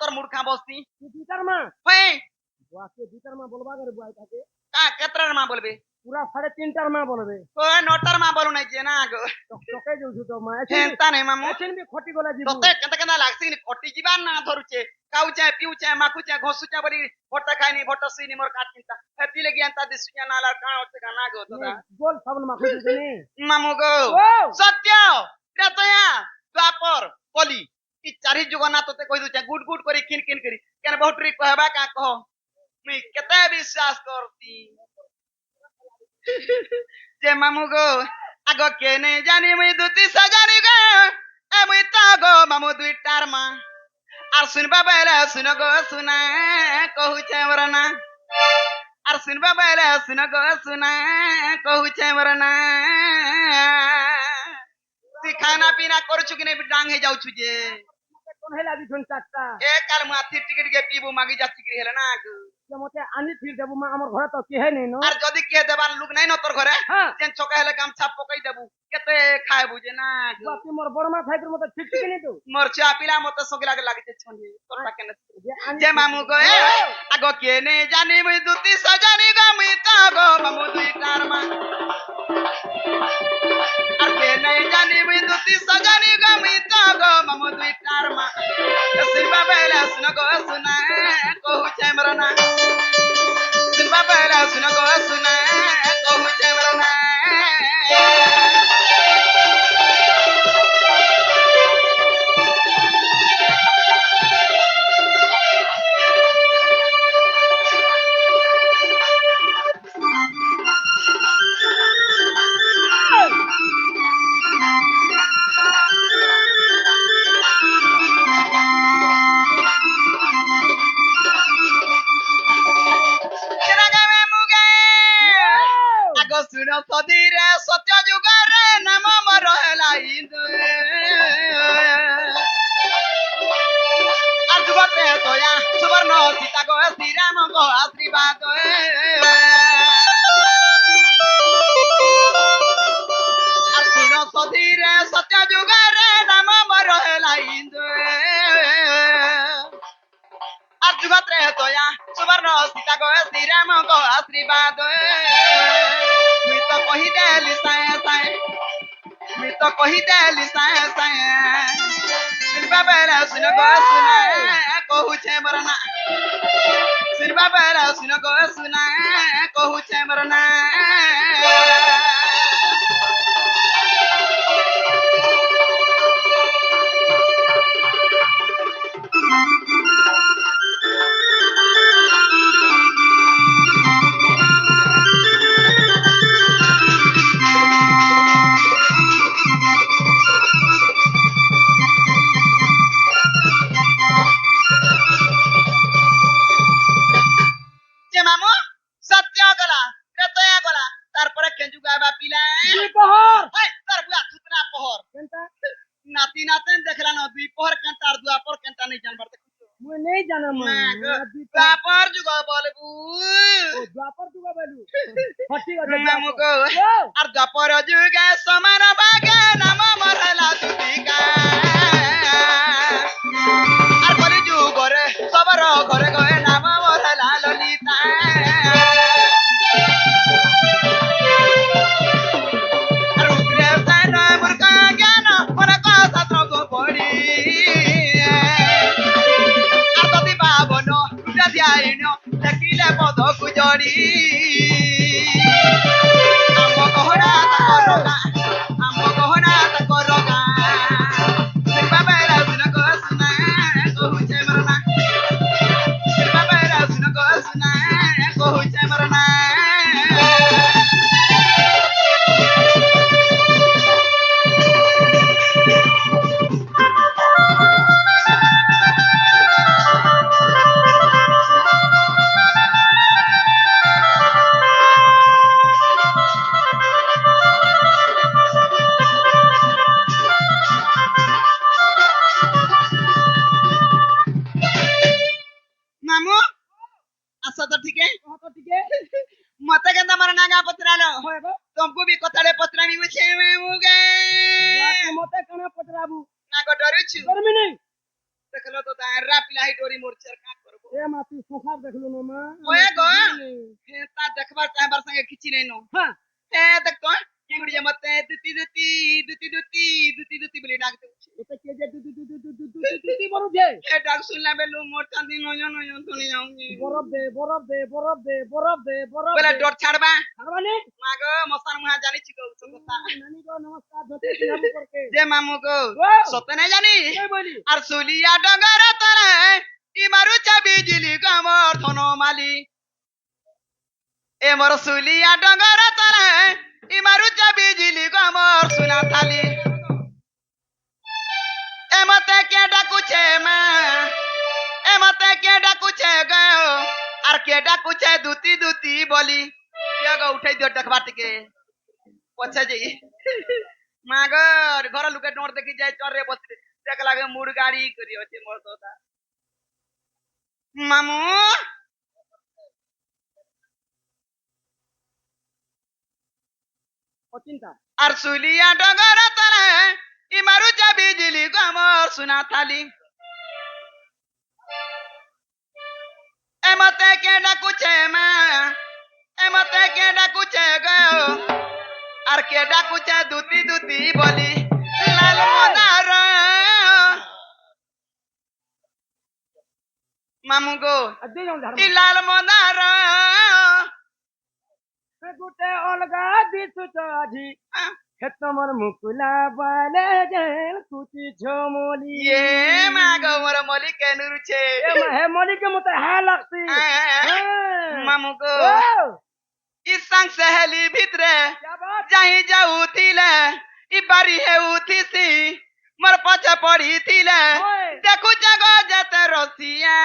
তোর মূর্খা বসতি দুইটার মা হ্যাঁ বুয়াকে দুইটার মা বলবা করে বুয়াই থাকে কেতরার মা বলবে পুরা 3.5টার মা বলবে ও নটার মা বলু নাই যে না গো তোকে যাଉଛୁ তো মা হেন্তা নাই মামু এছেন ବି ଖଟି ଗଲା ଯିବୁ তোতে কেতে কেনা লাগছি কটি ଯିବା না ধরুছে খাউছে পিউছে মাখুছে ঘষুছে বলি ভোট খাইনি ভোট সিনি মোর কাট চিন্তা হেতি লাগি এন্তা দিসুয়া না লা কাঁ হচ্ছে না গো তোরা গোল সাবন মাখু দিছনি মামু গো সত্য ত্রেতয়া দ্বাপর কলি ই চারি যুগ না তোতে কই দুছে গুড গুড করি কিন কিন করি কেন বহুটরি কহবা কা কহ মুই কেতে বিশ্বাস করতি যে মামু গো আগ কে নে জানি মুই দুতি সাজানি গো এ মুই তা গো মামু দুইটার মা আর শুনবা বেলে শুন গো শুনা কহুছে মোর না আর শুনবা বেলে শুন গো শুনা কহুছে মোর না তুই খানা পিনা করছু কি নাই ডাং হে যাউছু যে কোন হেলা দিছন চারটা এ কাল মু আথি টিকে টিকে পিবু মাগি যাচ্ছি কি হেলে না গো যে মতে আনি ঠিক দেবু মা আমার ঘরে তো কেহে নেই নো আর যদি কে দেবার লোক নাই ন তোর ঘরে হ্যাঁ যেন চকা হেলে গামছা পকাই দেবু কেতে খায় বুঝে না গো বাপি মোর বড় মা খাইতোর মতে ঠিক ঠিক নেই তো মোর চা পিলা মতে সঙ্গে লাগে লাগিতে ছনি তোরটা কেন যে আনি যে মামু গো এ আগ কে নে জানি মুই দুতি সজানি গো মুই তা গো মামু দুইটার মা আর কে নে জানি মুই দুতি সজানি গো মুই তা গো মামু দুইটার মা সিলবা বেলা শুন গো শুনা কহুছে মোর না সিলবা বেলা শুন গো শুনা কহুছে মোর না চিরাগামে মুগে আগ শুন সদিরে সত্য যুগরে নাম মর হেলা ইন্দু আর যুগতে তোয়া সুবর্ণ সীতা গো শ্রীরাম গো আশীর্বাদ আর শুন সদিরে সত্য যুগরে নাম মর হেলা ইন্দু আর যুগতে তোয়া সুবর্ণ সীতা গো শ্রীরাম গো আশীর্বাদ মুই তো কহি দেলি সায়ে সায়ে মুই তো কহি দেলি সায়ে সায়ে সিলবা বেলা শুন গো শুনা কহুছে মোর না সিলবা বেলা শুন গো শুনা কহুছে মোর না যে মামু সত্য গলা ত্রেতয়া গলা তারপরে কেঞ্জু গাবা পিলা দুই পহর হাই তার বুয়া থুতনা পহর কেনটা নাতি নাতেন দেখলা না দুই পহর কান্টা আর দুয়াপর কান্টা নাই জানবার দেখছো মুই নেই জানা মা না গো দুই দুয়াপর যুগ বলবু ও দ্বাপর দুগা বেলু ঠিক আছে মামু গো আর দুয়াপর যুগে সমান বাগে নাম মরলা দুদিকা আর কলি যুগরে সবার ঘরে ঘরে নাম মরলা ললিতা আর উগ্রে সেন মূর্খ জ্ঞান মনে কথা ত্রগ পড়ি আর যদি বাবন উঠে ধ্যান দেখিলে পদকু জড়ি আম গহনা তাকর গা আম গহনা তাকর গা সিলবা বেলা শুন গো শুনা কহুছে মোর না সিলবা বেলা শুন গো শুনা কহুছে মোর না মামু আচ্ছা তো ঠিক কহ তো টিকে মতে কেন আমার নাগা পত্রালো হয় গো তমকু বি কথারে পত্রামি বুঝে মামু গে বুয়াকে মতে কানা পটরাবু নাগো ডরুছু গরমি নেই देखलो तो तारा पिलाई डोरी मोरचर का करबो ए माती सोफा देखलो न मा ओए गो ता देखबार चाहबार संगे किछि नै नो हां ए देख तो किंगड़िया मते दुती बोली डाक दे এটা কে যে তুই বড় দে ए डाक सुनला बेलु मोर चांदी नयो सुनी जाऊंगी বরফ দে बोले डोर छाड़बा ছাড়বানি मागो मसान मुहा जानी छि गो কথা নানি গো নমস্কার ধতে দিলাম করকে যে মামু গো ও সতে নাই জানি এই বলি আর সুলিয়া ডগর তরে ই মারু চাবি জিলি গমর ধন মালি এ মোর সুলিয়া ডগর তরে ই মারু চাবি জিলি গমর সুনা থালি এ মতে কে ডাকুছে মা এ মতে কে ডাকুছে গো আর কে ডাকুছে দুতি বলি কে গো উঠাই দিও ডাকবা টিকে পছে যাই মাগর ঘর লুকে ডোর দেখি যাই চরে বসে দেখ লাগে মুড় গাড়ি করি আছে মোর দাদা মামু অচিন্তা আর সুলিয়া ডগর তরে ই মারু চাবি জিলি গমর সুনা থালি এমতে কে ডাকুছে মা এমতে কে ডাকুছে গো আর কে ডাকুছে দুতি বলি লাল মদার মামু গো আদে যাও ধর্ম ই লাল মদার গুটে অলগা দিছু আজি হে তোমার মুকুলা বালে গেল কুচি ঝমলি এ মা গো মোর মলি কে নুরছে হে মলিকে মতে হা লাগছি মামু গো ও ই संग सहेली ভিতরে क्या बात যাই যাউথিলে ই বাড়ি হেউথিসি মোর পছে পড়িথিলে ওই দেখু জগ যেতে রসিয়া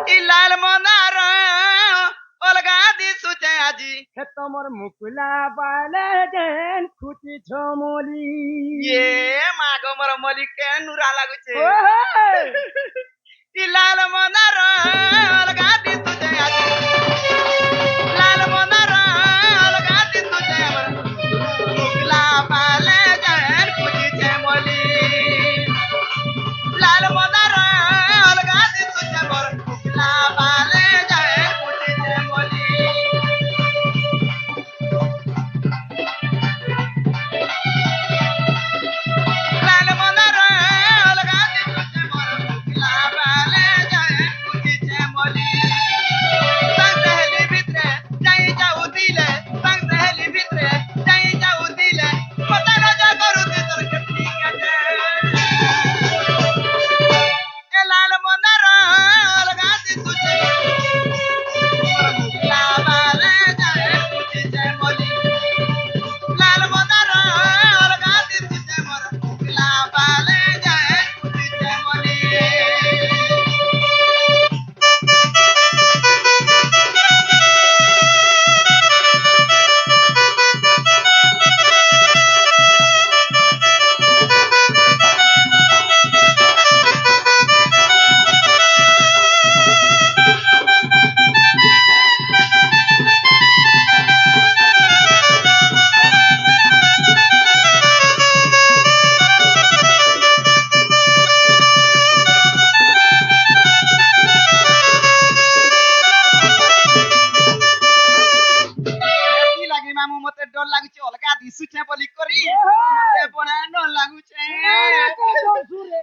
ই লাল মন্দার অলগা দিশুছে আজি হে তোমার মুকুলা বালে গেল কুচি ঝমলি এ মা গো মোর মলিকে নুরা লাগুছে ও ই লাল মন্দার অলগা দিশুছে আজি লাল মন্দার অলগা দিশুছে আমার মুকলা পালে যেন খুঁজিছে মলি লাল মন্দার অলগা দিশুছে মোর মুকলা পালে যেন খুঁজিছে মলি লাল মন্দার অলগা দিশুছে মোর মুকলা পালে যেন খুঁজিছে মলি संग सहेली भितरे जाई जाऊ दिले संग सहेली भितरे जाई जाऊ दिले पता न जा करू दिसर कटनी काटे ए लाल मंदार अलगा दिसुचे मोर मुकला बाले जाए खुजिचे मली लाल मंदार अलगा दिसुचे मोर मुकला बाले जाए खुजिचे मली বেশি লাগি মামু মতে ডর লাগুছে অলগা দিশুছে বলি করি মতে বড়া ডর লাগুছে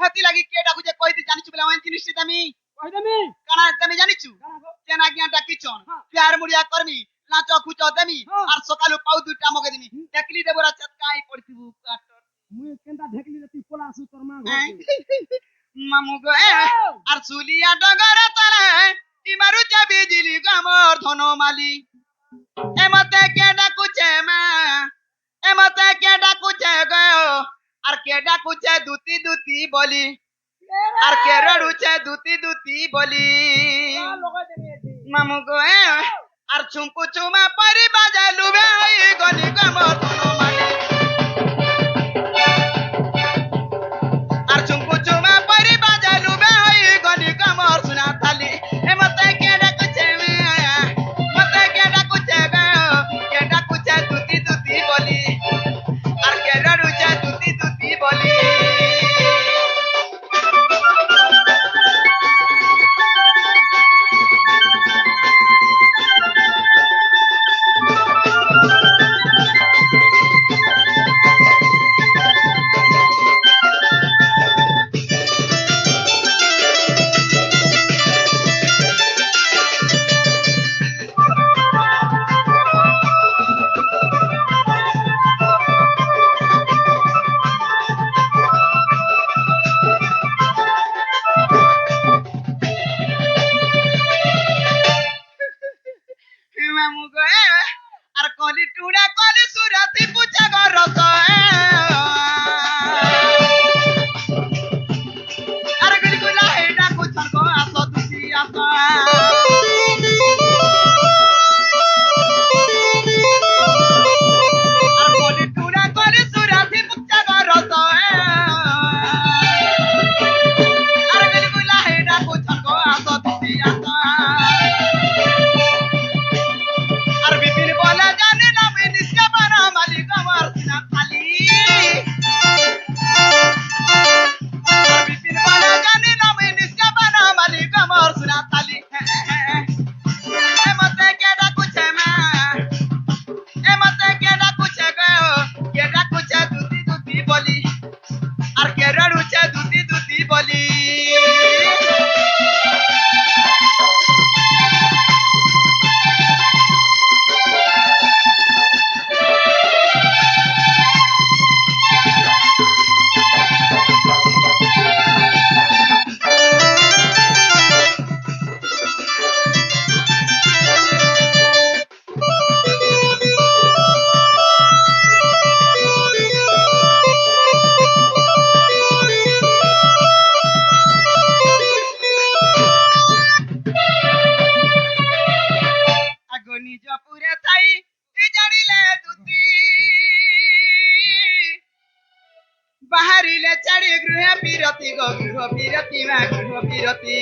হাতি লাগি কে ডাকুছে কই দি জানিছু বলে ওই জিনিসটা আমি কই দেমি কানা তুমি জানিছু কেন আজ্ঞা ডাকিছন প্যার মুড়িয়া করমি নাচ কুচ দেমি আর সকালু পাউ দুইটা মগে দিমি দেখলি দেবরা চটকাই পড়তিবু কাটর মুই কেনটা ঢেকলি রে তুই পলাসু তোর মা হ্যাঁ। ঘর মামু গো আর সুলিয়া ডগর তরে ইমারু চাবি জিলি গমর ধনমালি এমতে কে ডাকুছে মা এমতে কে ডাকুছে গো আর কে ডাকুছে দুতি বলি আর কে রড়ুছে দুতি বলি লগা দেমি এটি মামু গো আর ছুমকু ছুমা পরি বাজে লুবে হই গলি গমর ধনমালি আর ছুমকু ছুমা পরি বাজে লুবে হই গলি গমর সুনা থালি এমতে কে ডাকুছে মতে কে ডাকুছে গো কে ডাকুছে দুতি বলি আর কে রড়ুছে দুতি বলি ରଣୁଛେ ଦୁତି ଦୁତି ବୋଲି ଆଗ ନିଜ ପୁରେ ଥାଇ ଜାଣିଲେ ଦୁତି ବାହାରିଲେ ଛାଡ଼ି ଗୃହ ବିରତି ଗୃହ ବିରତି ମା ଗୃହ ବିରତି